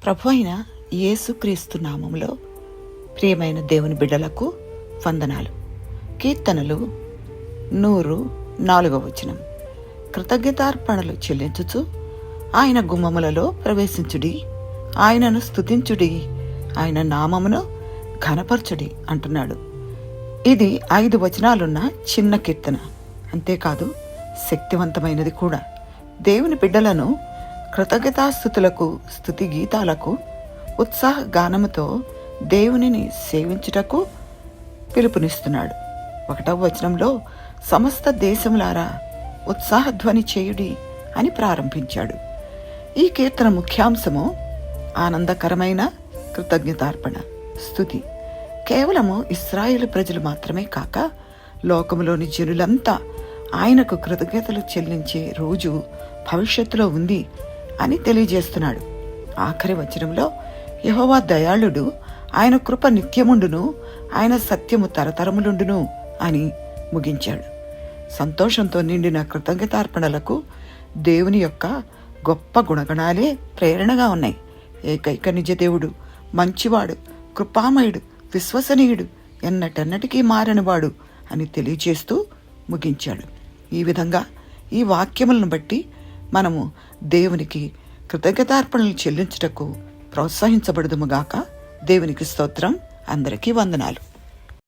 ప్రభు అయిన యేసుక్రీస్తు నామములో ప్రియమైన దేవుని బిడ్డలకు వందనాలు. కీర్తనలు 104 కృతజ్ఞతార్పణలు చెల్లించుచు ఆయన గుమ్మములలో ప్రవేశించుడి, ఆయనను స్తుతించుడి, ఆయన నామమును ఘనపరచుడి అంటున్నాడు. ఇది 5 వచనాలున్న చిన్న కీర్తన. అంతేకాదు శక్తివంతమైనది కూడా. దేవుని బిడ్డలను కృతజ్ఞతాస్థుతులకు, స్తుతి గీతాలకు, ఉత్సాహ గానముతో దేవునిని సేవించుటకు పిలుపునిస్తున్నాడు. 1వ వచనంలో సమస్త దేశములారా ఉత్సాహధ్వని చేయుడి అని ప్రారంభించాడు. ఈ కీర్తన ముఖ్యాంశము ఆనందకరమైన కృతజ్ఞతార్పణ, స్తుతి. కేవలము ఇశ్రాయేలు ప్రజలు మాత్రమే కాక లోకములోని జనులంతా ఆయనకు కృతజ్ఞతలు చెల్లించే రోజు భవిష్యత్తులో ఉంది అని తెలియజేస్తున్నాడు. ఆఖరి వచనంలో యెహోవా దయాళుడు, ఆయన కృప నిత్యముండును, ఆయన సత్యము తరతరములుండును అని ముగించాడు. సంతోషంతో నిండిన కృతజ్ఞతార్పణలకు దేవుని యొక్క గొప్ప గుణగణాలే ప్రేరణగా ఉన్నాయి. ఏకైక నిజ దేవుడు మంచివాడు, కృపామయుడు, విశ్వసనీయుడు, ఎన్నటెన్నటికీ మారనివాడు అని తెలియజేస్తూ ముగించాడు. ఈ విధంగా ఈ వాక్యములను బట్టి మనము దేవునికి కృతజ్ఞతార్పణలు చెల్లించుటకు ప్రోత్సహించబడుదుముగాక. దేవునికి స్తోత్రం. అందరికీ వందనాలు.